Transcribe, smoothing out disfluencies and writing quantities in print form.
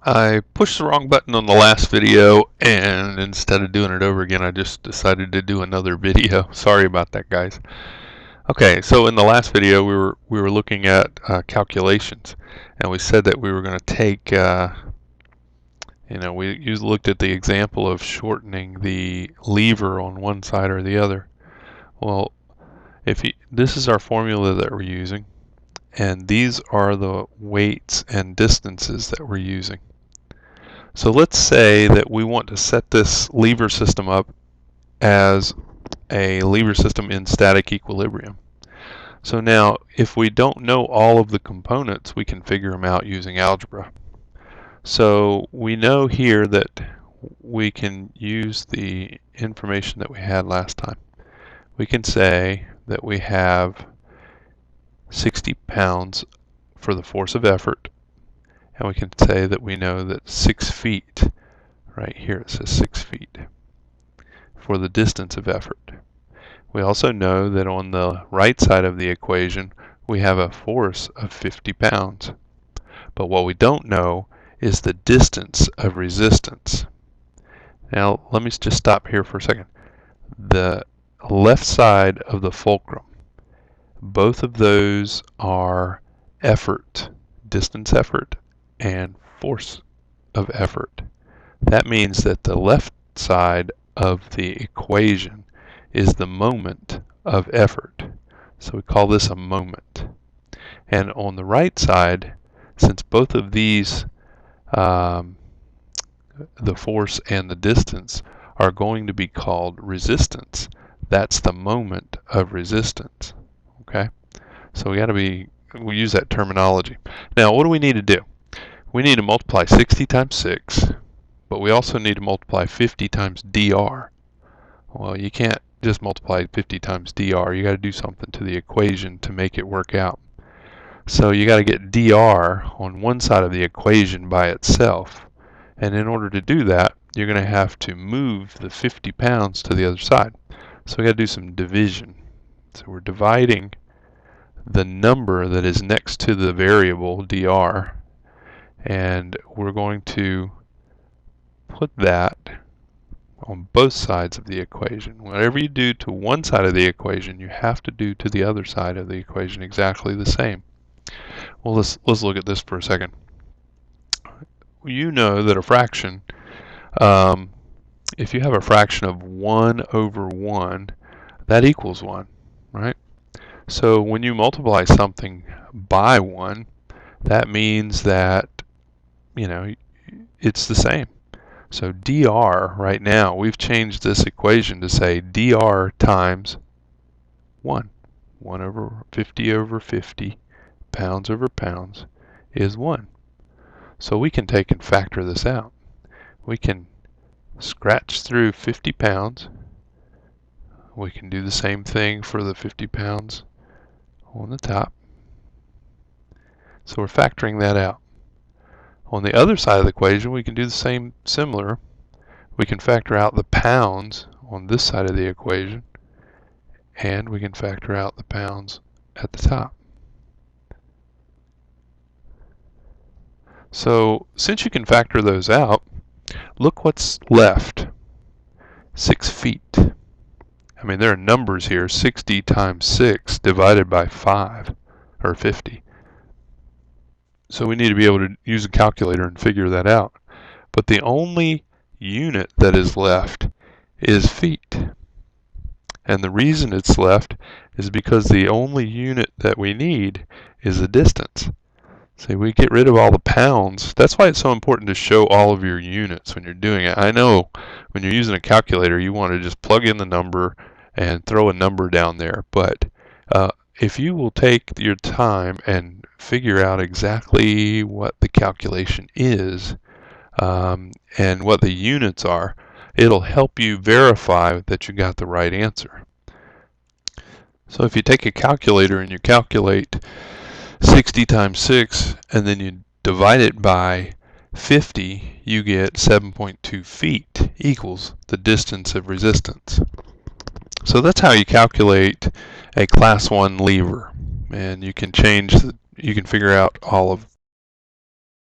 I pushed the wrong button on the last video, and instead of doing it over again, I just decided to do another video. Sorry about that, guys. Okay, so in the last video, we were looking at calculations, and we said that we were going to take, we looked at the example of shortening the lever on one side or the other. Well, this is our formula that we're using, and these are the weights and distances that we're using. So let's say that we want to set this lever system up as a lever system in static equilibrium. So now, if we don't know all of the components, we can figure them out using algebra. So we know here that we can use the information that we had last time. We can say that we have 60 pounds for the force of effort, and we can say that we know that 6 feet, right here it says 6 feet, for the distance of effort. We also know that on the right side of the equation we have a force of 50 pounds. But what we don't know is the distance of resistance. Now let me just stop here for a second. The left side of the fulcrum, both of those are effort, distance effort, and force of effort. That means that the left side of the equation is the moment of effort. So we call this a moment. And on the right side, since both of these, the force and the distance, are going to be called resistance, that's the moment of resistance. Okay? So we use that terminology. Now, what do we need to do? We need to multiply 60 times 6, but we also need to multiply 50 times dr. Well, you can't just multiply 50 times dr. You got to do something to the equation to make it work out. So you got to get dr on one side of the equation by itself. And in order to do that, you're going to have to move the 50 pounds to the other side. So we got to do some division. So we're dividing the number that is next to the variable dr, and we're going to put that on both sides of the equation. Whatever you do to one side of the equation, you have to do to the other side of the equation exactly the same. Well, let's look at this for a second. You know that a fraction, if you have a fraction of 1 over 1, that equals 1, right? So when you multiply something by 1, that means that, it's the same. So dr, right now, we've changed this equation to say dr times 1. 1 over 50, pounds over pounds is 1. So we can take and factor this out. We can scratch through 50 pounds. We can do the same thing for the 50 pounds on the top. So we're factoring that out. On the other side of the equation, we can do the same, similar. We can factor out the pounds on this side of the equation, and we can factor out the pounds at the top. So since you can factor those out, look what's left. 6 feet. I mean, there are numbers here. 60 times 6 divided by 5, or 50. So we need to be able to use a calculator and figure that out. But the only unit that is left is feet. And the reason it's left is because the only unit that we need is the distance. See, we get rid of all the pounds. That's why it's so important to show all of your units when you're doing it. I know when you're using a calculator, you want to just plug in the number and throw a number down there. But if you will take your time and figure out exactly what the calculation is and what the units are, it'll help you verify that you got the right answer. So if you take a calculator and you calculate 60 times 6 and then you divide it by 50, you get 7.2 feet equals the distance of resistance. So that's how you calculate a class 1 lever, and you can figure out all of